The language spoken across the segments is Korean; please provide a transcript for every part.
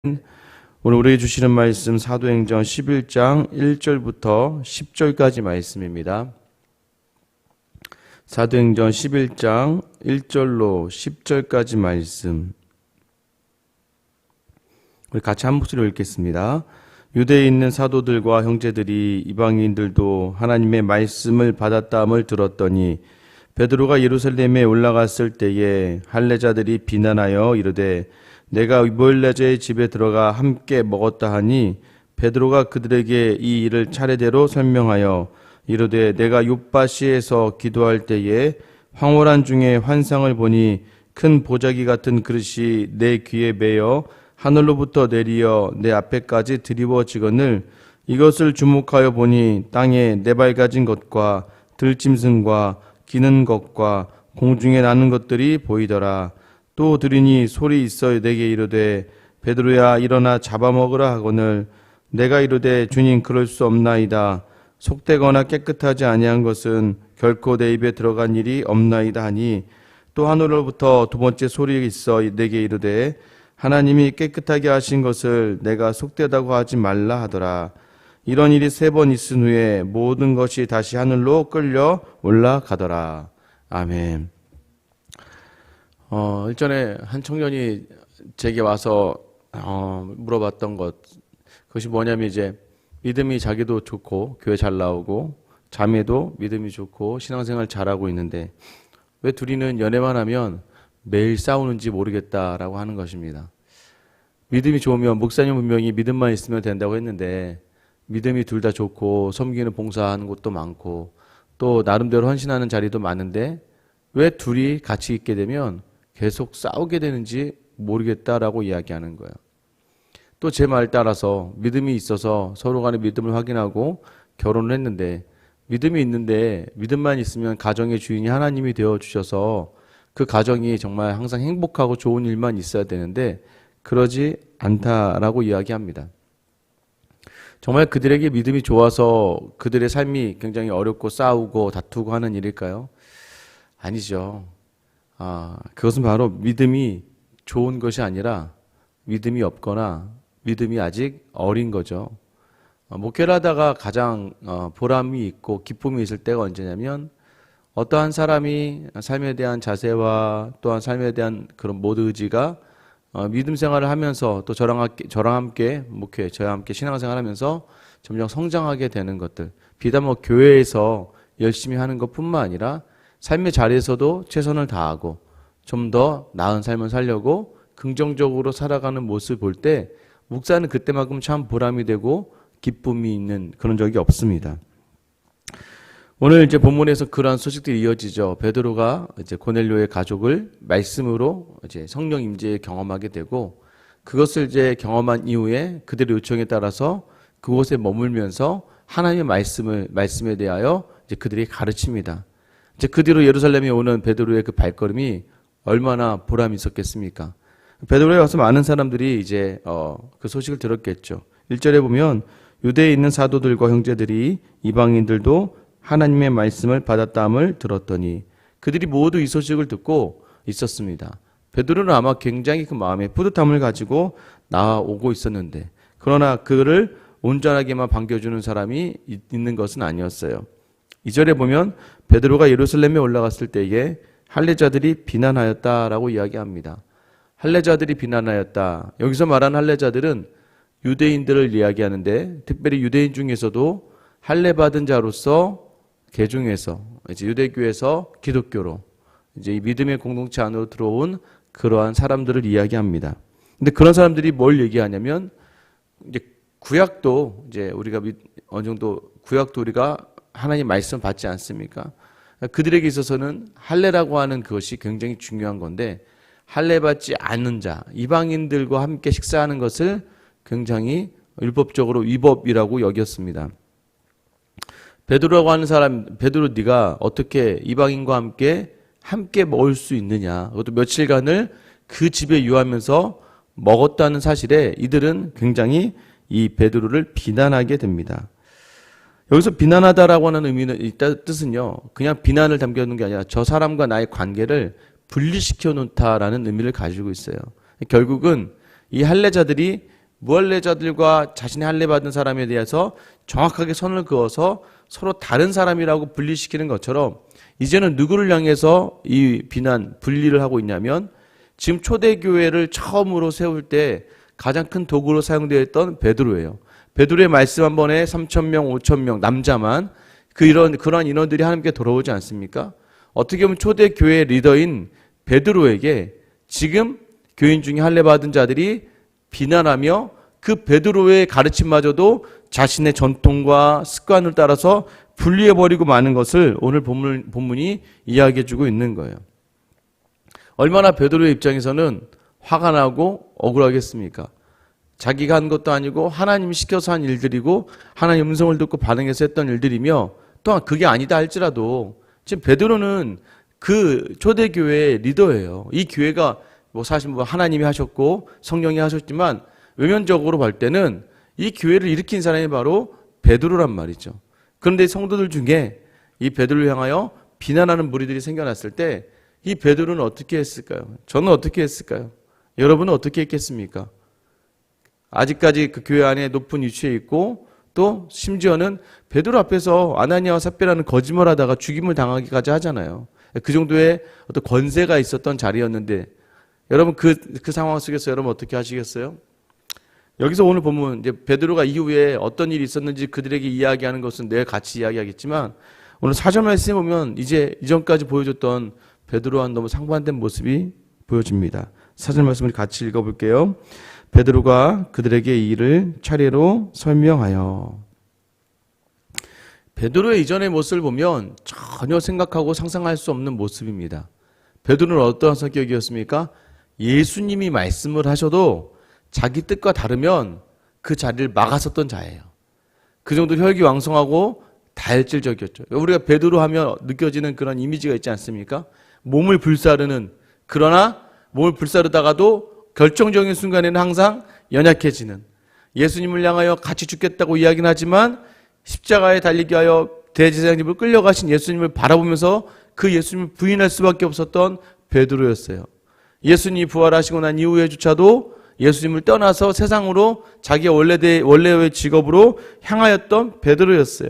오늘 우리에게 주시는 말씀 사도행전 11장 1절부터 10절까지 말씀입니다. 사도행전 11장 1절로 10절까지 말씀. 우리 같이 한 목소리로 읽겠습니다. 유대에 있는 사도들과 형제들이 이방인들도 하나님의 말씀을 받았다함을 들었더니 베드로가 예루살렘에 올라갔을 때에 할례자들이 비난하여 이르되 내가 보엘레자의 집에 들어가 함께 먹었다 하니 베드로가 그들에게 이 일을 차례대로 설명하여 이르되 내가 욥바시에서 기도할 때에 황홀한 중에 환상을 보니 큰 보자기 같은 그릇이 내 귀에 매여 하늘로부터 내리어 내 앞에까지 드리워지거늘 이것을 주목하여 보니 땅에 네발가진 것과 들짐승과 기는 것과 공중에 나는 것들이 보이더라. 또 들으니 소리 있어 내게 이르되 베드로야 일어나 잡아먹으라 하거늘 내가 이르되 주님 그럴 수 없나이다. 속되거나 깨끗하지 아니한 것은 결코 내 입에 들어간 일이 없나이다 하니 또 하늘로부터 두 번째 소리 있어 내게 이르되 하나님이 깨끗하게 하신 것을 내가 속되다고 하지 말라 하더라. 이런 일이 3번 있은 후에 모든 것이 다시 하늘로 끌려 올라가더라. 아멘. 일전에 한 청년이 제게 와서 물어봤던 것, 그것이 뭐냐면 이제 믿음이 자기도 좋고 교회 잘 나오고 자매도 믿음이 좋고 신앙생활 잘하고 있는데 왜 둘이는 연애만 하면 매일 싸우는지 모르겠다라고 하는 것입니다. 믿음이 좋으면 목사님 분명히 믿음만 있으면 된다고 했는데 믿음이 둘 다 좋고 섬기는 봉사하는 곳도 많고 또 나름대로 헌신하는 자리도 많은데 왜 둘이 같이 있게 되면 계속 싸우게 되는지 모르겠다라고 이야기하는 거예요. 또 제 말 따라서 믿음이 있어서 서로 간의 믿음을 확인하고 결혼을 했는데 믿음이 있는데 믿음만 있으면 가정의 주인이 하나님이 되어주셔서 그 가정이 정말 항상 행복하고 좋은 일만 있어야 되는데 그러지 않다라고 이야기합니다. 정말 그들에게 믿음이 좋아서 그들의 삶이 굉장히 어렵고 싸우고 다투고 하는 일일까요? 아니죠. 그것은 바로 믿음이 좋은 것이 아니라 믿음이 없거나 믿음이 아직 어린 거죠. 목회를 하다가 가장 보람이 있고 기쁨이 있을 때가 언제냐면 어떠한 사람이 삶에 대한 자세와 또한 삶에 대한 그런 모든 의지가 믿음 생활을 하면서 또 저랑 함께 목회, 저와 함께 신앙생활을 하면서 점점 성장하게 되는 것들. 비단 교회에서 열심히 하는 것뿐만 아니라 삶의 자리에서도 최선을 다하고 좀 더 나은 삶을 살려고 긍정적으로 살아가는 모습을 볼 때 목사는 그때만큼 참 보람이 되고 기쁨이 있는 그런 적이 없습니다. 오늘 이제 본문에서 그러한 소식들이 이어지죠. 베드로가 이제 고넬료의 가족을 말씀으로 이제 성령 임재에 경험하게 되고 그것을 이제 경험한 이후에 그들의 요청에 따라서 그곳에 머물면서 하나님의 말씀에 대하여 이제 그들이 가르칩니다. 이제 그 뒤로 예루살렘에 오는 베드로의 그 발걸음이 얼마나 보람이 있었겠습니까? 베드로에 와서 많은 사람들이 이제 그 소식을 들었겠죠. 1절에 보면 유대에 있는 사도들과 형제들이 이방인들도 하나님의 말씀을 받았다함을 들었더니 그들이 모두 이 소식을 듣고 있었습니다. 베드로는 아마 굉장히 그 마음에 뿌듯함을 가지고 나오고 있었는데 그러나 그를 온전하게만 반겨주는 사람이 있는 것은 아니었어요. 2절에 보면 베드로가 예루살렘에 올라갔을 때에 할례자들이 비난하였다라고 이야기합니다. 할례자들이 비난하였다. 여기서 말한 할례자들은 유대인들을 이야기하는데 특별히 유대인 중에서도 할례 받은 자로서 개중에서 이제 유대교에서 기독교로 이제 이 믿음의 공동체 안으로 들어온 그러한 사람들을 이야기합니다. 근데 그런 사람들이 뭘 얘기하냐면 이제 구약도 이제 우리가 어느 정도 구약도 우리가 하나님 말씀 받지 않습니까? 그들에게 있어서는 할례라고 하는 그것이 굉장히 중요한 건데 할례 받지 않는 자, 이방인들과 함께 식사하는 것을 굉장히 율법적으로 위법이라고 여겼습니다. 베드로라고 하는 사람, 베드로 네가 어떻게 이방인과 함께 먹을 수 있느냐. 그것도 며칠간을 그 집에 유하면서 먹었다는 사실에 이들은 굉장히 이 베드로를 비난하게 됩니다. 여기서 비난하다라고 하는 의미는 뜻은요. 그냥 비난을 담겨놓는 게 아니라 저 사람과 나의 관계를 분리시켜 놓다라는 의미를 가지고 있어요. 결국은 이 할례자들이 무할례자들과 자신의 할례 받은 사람에 대해서 정확하게 선을 그어서 서로 다른 사람이라고 분리시키는 것처럼 이제는 누구를 향해서 이 비난, 분리를 하고 있냐면 지금 초대교회를 처음으로 세울 때 가장 큰 도구로 사용되었던 베드로예요. 베드로의 말씀 한 번에 3,000명, 5,000명 남자만 그러한 인원들이 하나님께 돌아오지 않습니까? 어떻게 보면 초대교회의 리더인 베드로에게 지금 교인 중에 할례 받은 자들이 비난하며 그 베드로의 가르침마저도 자신의 전통과 습관을 따라서 분리해버리고 마는 것을 오늘 본문이 이야기해주고 있는 거예요. 얼마나 베드로의 입장에서는 화가 나고 억울하겠습니까? 자기가 한 것도 아니고 하나님이 시켜서 한 일들이고 하나님 음성을 듣고 반응해서 했던 일들이며 또한 그게 아니다 할지라도 지금 베드로는 그 초대교회의 리더예요. 이 교회가 사실 하나님이 하셨고 성령이 하셨지만 외면적으로 볼 때는 이 교회를 일으킨 사람이 바로 베드로란 말이죠. 그런데 성도들 중에 이 베드로를 향하여 비난하는 무리들이 생겨났을 때 이 베드로는 어떻게 했을까요? 저는 어떻게 했을까요? 여러분은 어떻게 했겠습니까? 아직까지 그 교회 안에 높은 위치에 있고 또 심지어는 베드로 앞에서 아나니아와 삽비라는 거짓말하다가 죽임을 당하기까지 하잖아요. 그 정도의 어떤 권세가 있었던 자리였는데 여러분 그 상황 속에서 여러분 어떻게 하시겠어요? 여기서 오늘 보면 이제 베드로가 이후에 어떤 일이 있었는지 그들에게 이야기하는 것은 내일 같이 이야기하겠지만 오늘 사절 말씀에 보면 이제 이전까지 보여줬던 베드로와는 너무 상반된 모습이 보여집니다. 사절 말씀을 같이 읽어볼게요. 베드로가 그들에게 이 일을 차례로 설명하여. 베드로의 이전의 모습을 보면 전혀 생각하고 상상할 수 없는 모습입니다. 베드로는 어떠한 성격이었습니까? 예수님이 말씀을 하셔도 자기 뜻과 다르면 그 자리를 막았었던 자예요. 그 정도로 혈기왕성하고 다혈질적이었죠. 우리가 베드로 하면 느껴지는 그런 이미지가 있지 않습니까? 몸을 불사르는, 그러나 몸을 불사르다가도 결정적인 순간에는 항상 연약해지는, 예수님을 향하여 같이 죽겠다고 이야기는 하지만 십자가에 달리기 위하여 대제사장님을 끌려가신 예수님을 바라보면서 그 예수님을 부인할 수밖에 없었던 베드로였어요. 예수님이 부활하시고 난 이후에조차도 예수님을 떠나서 세상으로 자기의 원래의 직업으로 향하였던 베드로였어요.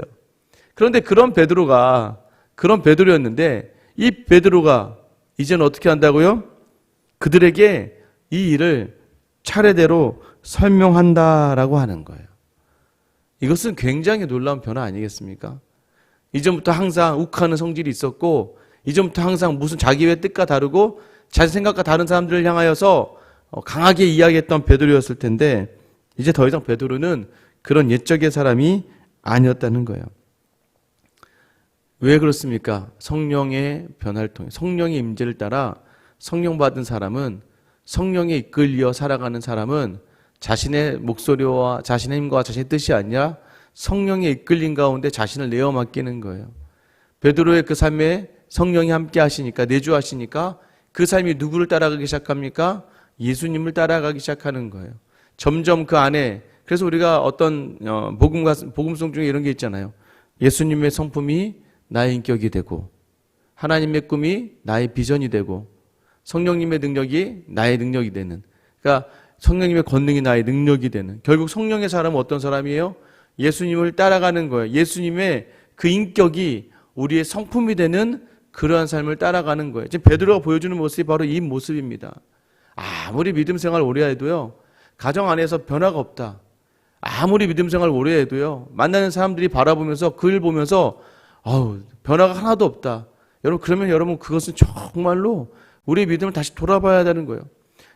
그런데 그런 베드로였는데 이 베드로가 이제는 어떻게 한다고요? 그들에게 이 일을 차례대로 설명한다라고 하는 거예요. 이것은 굉장히 놀라운 변화 아니겠습니까? 이전부터 항상 욱하는 성질이 있었고 이전부터 항상 무슨 자기의 뜻과 다르고 자기 생각과 다른 사람들을 향하여서 강하게 이야기했던 베드로였을 텐데 이제 더 이상 베드로는 그런 옛적의 사람이 아니었다는 거예요. 왜 그렇습니까? 성령의 변화를 통해 성령의 임재를 따라 성령 받은 사람은 성령에 이끌려 살아가는 사람은 자신의 목소리와 자신의 힘과 자신의 뜻이 아니라 성령에 이끌린 가운데 자신을 내어 맡기는 거예요. 베드로의 그 삶에 성령이 함께 하시니까 내주하시니까 그 삶이 누구를 따라가기 시작합니까? 예수님을 따라가기 시작하는 거예요. 점점 그 안에 그래서 우리가 어떤 복음송 중에 이런 게 있잖아요. 예수님의 성품이 나의 인격이 되고 하나님의 꿈이 나의 비전이 되고 성령님의 능력이 나의 능력이 되는, 그러니까 성령님의 권능이 나의 능력이 되는, 결국 성령의 사람은 어떤 사람이에요? 예수님을 따라가는 거예요. 예수님의 그 인격이 우리의 성품이 되는 그러한 삶을 따라가는 거예요. 지금 베드로가 보여주는 모습이 바로 이 모습입니다. 아무리 믿음 생활 오래 해도요, 가정 안에서 변화가 없다. 아무리 믿음 생활 오래 해도요, 만나는 사람들이 바라보면서 그를 보면서 변화가 하나도 없다. 그러면 여러분 그것은 정말로 우리의 믿음을 다시 돌아봐야 되는 거예요.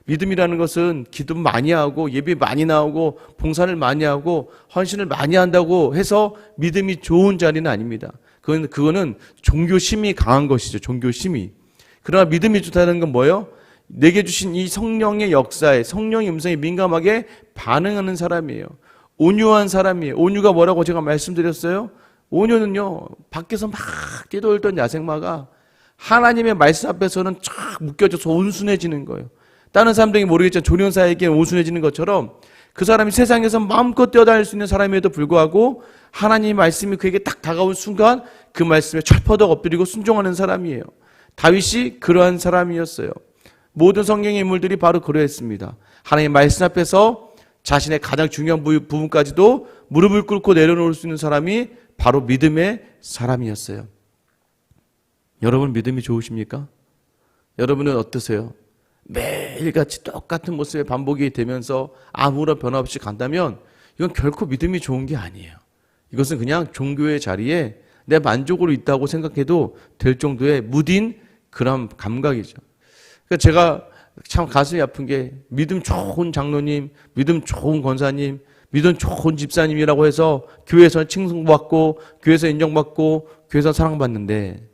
믿음이라는 것은 기도 많이 하고 예배 많이 나오고 봉사를 많이 하고 헌신을 많이 한다고 해서 믿음이 좋은 자리는 아닙니다. 그거는 종교심이 강한 것이죠. 종교심이. 그러나 믿음이 좋다는 건 뭐예요? 내게 주신 이 성령의 역사에, 성령의 음성에 민감하게 반응하는 사람이에요. 온유한 사람이에요. 온유가 뭐라고 제가 말씀드렸어요? 온유는요, 밖에서 막 뛰어돌던 야생마가 하나님의 말씀 앞에서는 쫙 묶여져서 온순해지는 거예요. 다른 사람들에게 모르겠지만 조련사에게 온순해지는 것처럼 그 사람이 세상에서 마음껏 뛰어다닐 수 있는 사람임에도 불구하고 하나님의 말씀이 그에게 딱 다가온 순간 그 말씀에 철퍼덕 엎드리고 순종하는 사람이에요. 다윗이 그러한 사람이었어요. 모든 성경의 인물들이 바로 그러했습니다. 하나님의 말씀 앞에서 자신의 가장 중요한 부분까지도 무릎을 꿇고 내려놓을 수 있는 사람이 바로 믿음의 사람이었어요. 여러분 믿음이 좋으십니까? 여러분은 어떠세요? 매일같이 똑같은 모습의 반복이 되면서 아무런 변화 없이 간다면 이건 결코 믿음이 좋은 게 아니에요. 이것은 그냥 종교의 자리에 내 만족으로 있다고 생각해도 될 정도의 무딘 그런 감각이죠. 그러니까 제가 참 가슴이 아픈 게 믿음 좋은 장로님, 믿음 좋은 권사님, 믿음 좋은 집사님이라고 해서 교회에서 칭송받고 교회에서 인정받고 교회에서 사랑받는데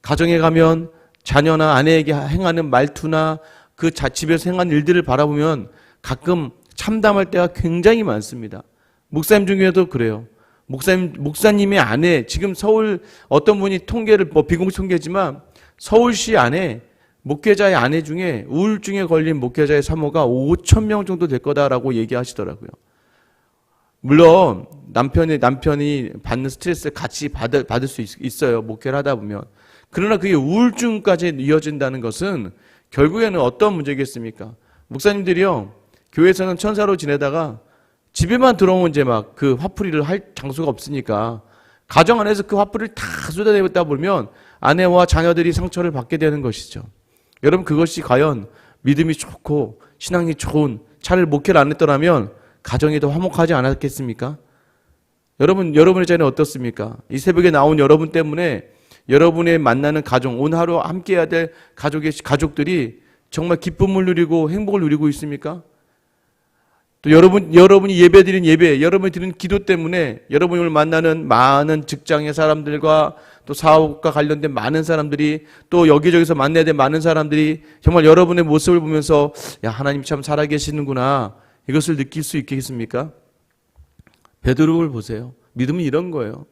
가정에 가면 자녀나 아내에게 행하는 말투나 그 집에서 행한 일들을 바라보면 가끔 참담할 때가 굉장히 많습니다. 목사님 중에도 그래요. 목사님의 아내, 지금 서울 어떤 분이 통계를 비공식 통계지만 서울시 안에 목회자의 아내 중에 우울증에 걸린 목회자의 사모가 5,000명 정도 될 거다라고 얘기하시더라고요. 물론 남편이 받는 스트레스를 같이 받을 수 있어요. 목회를 하다 보면. 그러나 그게 우울증까지 이어진다는 것은 결국에는 어떤 문제겠습니까? 목사님들이요, 교회에서는 천사로 지내다가 집에만 들어오면 이제 막 그 화풀이를 할 장소가 없으니까 가정 안에서 그 화풀이를 다 쏟아내다 보면 아내와 자녀들이 상처를 받게 되는 것이죠. 여러분 그것이 과연 믿음이 좋고 신앙이 좋은 차라리 목회를 안 했더라면 가정이 더 화목하지 않았겠습니까? 여러분의 자녀는 어떻습니까? 이 새벽에 나온 여러분 때문에 여러분의 만나는 가정, 오늘 하루 함께 해야 될 가족들이 정말 기쁨을 누리고 행복을 누리고 있습니까? 또 여러분이 예배드린 예배, 여러분이 드린 기도 때문에 여러분이 오늘 만나는 많은 직장의 사람들과 또 사업과 관련된 많은 사람들이 또 여기저기서 만나야 될 많은 사람들이 정말 여러분의 모습을 보면서 야, 하나님 참 살아계시는구나. 이것을 느낄 수 있겠습니까? 베드로를 보세요. 믿음은 이런 거예요.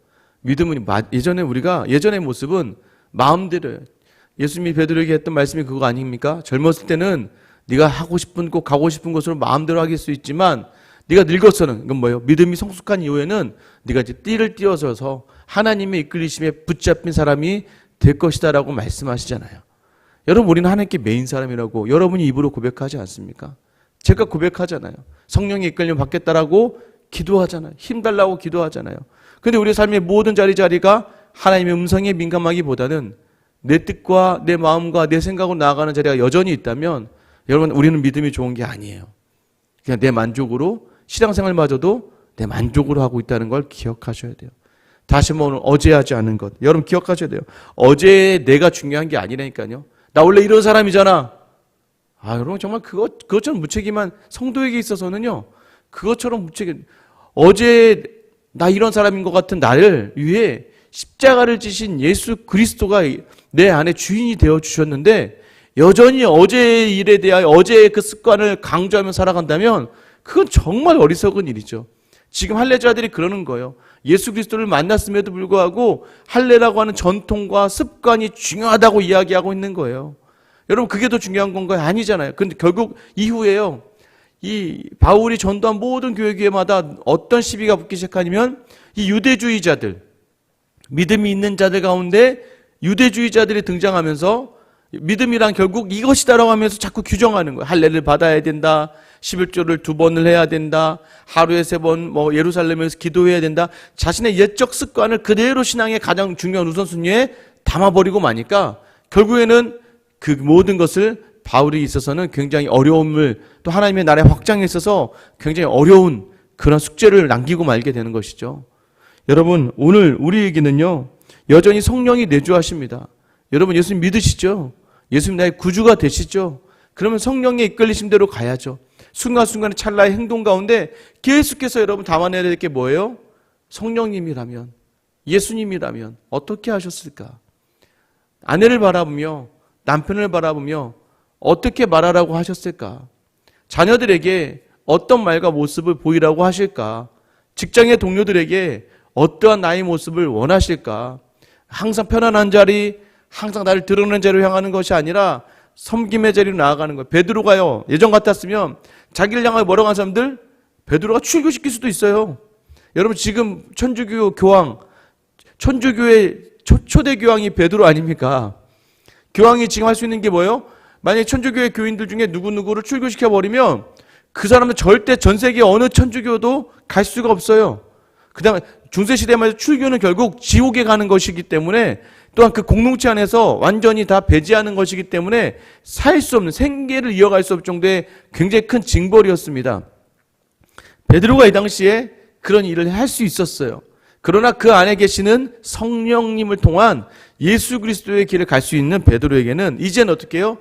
믿음은 예전의 모습은 마음대로예요. 예수님이 베드로에게 했던 말씀이 그거 아닙니까? 젊었을 때는 네가 하고 싶은 곳 가고 싶은 곳으로 마음대로 하길 수 있지만 네가 늙어서는 이건 뭐예요? 믿음이 성숙한 이후에는 네가 이제 띠를 띄어서서 하나님의 이끌리심에 붙잡힌 사람이 될 것이다라고 말씀하시잖아요. 여러분 우리는 하나님께 매인 사람이라고 여러분이 입으로 고백하지 않습니까? 제가 고백하잖아요. 성령의 이끌림 받겠다라고 기도하잖아요. 힘달라고 기도하잖아요. 근데 우리 삶의 모든 자리가 하나님의 음성에 민감하기보다는 내 뜻과 내 마음과 내 생각으로 나아가는 자리가 여전히 있다면 여러분 우리는 믿음이 좋은 게 아니에요. 그냥 내 만족으로 신앙생활마저도 내 만족으로 하고 있다는 걸 기억하셔야 돼요. 다시 오늘 어제 하지 않은 것 여러분 기억하셔야 돼요. 어제 내가 중요한 게 아니라니까요. 나 원래 이런 사람이잖아. 여러분 정말 그것처럼 무책임한 성도에게 있어서는요. 그것처럼 무책임. 어제 나 이런 사람인 것 같은 나를 위해 십자가를 지신 예수 그리스도가 내 안에 주인이 되어 주셨는데 여전히 어제의 일에 대하여 어제의 그 습관을 강조하며 살아간다면 그건 정말 어리석은 일이죠. 지금 할례자들이 그러는 거예요. 예수 그리스도를 만났음에도 불구하고 할례라고 하는 전통과 습관이 중요하다고 이야기하고 있는 거예요. 여러분 그게 더 중요한 건가요? 아니잖아요. 근데 결국 이후에요. 이 바울이 전도한 모든 교회마다 어떤 시비가 붙기 시작하냐면 이 유대주의자들, 믿음이 있는 자들 가운데 유대주의자들이 등장하면서 믿음이란 결국 이것이다라고 하면서 자꾸 규정하는 거예요. 할례를 받아야 된다. 11조를 2번을 해야 된다. 하루에 3번 예루살렘에서 기도해야 된다. 자신의 옛적 습관을 그대로 신앙의 가장 중요한 우선순위에 담아버리고 마니까 결국에는 그 모든 것을 바울이 있어서는 굉장히 어려움을 또 하나님의 나라의 확장에 있어서 굉장히 어려운 그런 숙제를 남기고 말게 되는 것이죠. 여러분 오늘 우리에게는요 여전히 성령이 내주하십니다. 여러분 예수님 믿으시죠? 예수님 나의 구주가 되시죠? 그러면 성령의 이끌리심대로 가야죠. 순간순간의 찰나의 행동 가운데 계속해서 여러분 담아내야 될 게 뭐예요? 성령님이라면, 예수님이라면 어떻게 하셨을까? 아내를 바라보며 남편을 바라보며 어떻게 말하라고 하셨을까? 자녀들에게 어떤 말과 모습을 보이라고 하실까? 직장의 동료들에게 어떠한 나의 모습을 원하실까? 항상 편안한 자리, 항상 나를 드러내는 자리로 향하는 것이 아니라 섬김의 자리로 나아가는 거예요. 베드로가요, 예전 같았으면 자기를 향하여 뭐라고 하는 사람들? 베드로가 출교시킬 수도 있어요. 여러분 지금 천주교 교황, 천주교의 초대 교황이 베드로 아닙니까? 교황이 지금 할 수 있는 게 뭐예요? 만약에 천주교의 교인들 중에 누구누구를 출교시켜버리면 그 사람은 절대 전 세계 어느 천주교도 갈 수가 없어요. 그 다음에 중세시대만 해도 출교는 결국 지옥에 가는 것이기 때문에, 또한 그 공동체 안에서 완전히 다 배제하는 것이기 때문에 살 수 없는, 생계를 이어갈 수 없을 정도의 굉장히 큰 징벌이었습니다. 베드로가 이 당시에 그런 일을 할 수 있었어요. 그러나 그 안에 계시는 성령님을 통한 예수 그리스도의 길을 갈 수 있는 베드로에게는 이제는 어떻게 해요?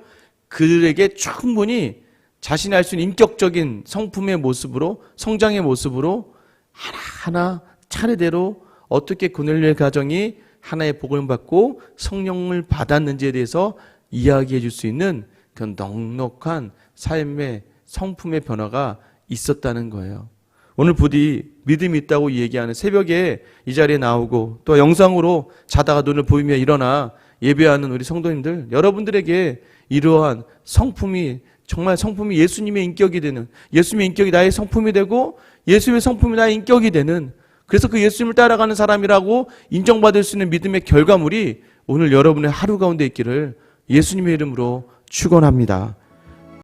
그들에게 충분히 자신이 할 수 있는 인격적인 성품의 모습으로, 성장의 모습으로 하나하나 차례대로 어떻게 고넬료의 가정이 하나의 복을 받고 성령을 받았는지에 대해서 이야기해 줄 수 있는 그런 넉넉한 삶의 성품의 변화가 있었다는 거예요. 오늘 부디 믿음이 있다고 얘기하는 새벽에 이 자리에 나오고 또 영상으로 자다가 눈을 보이며 일어나 예배하는 우리 성도님들, 여러분들에게 이러한 성품이, 정말 성품이 예수님의 인격이 되는, 예수님의 인격이 나의 성품이 되고 예수님의 성품이 나의 인격이 되는, 그래서 그 예수님을 따라가는 사람이라고 인정받을 수 있는 믿음의 결과물이 오늘 여러분의 하루 가운데 있기를 예수님의 이름으로 축원합니다.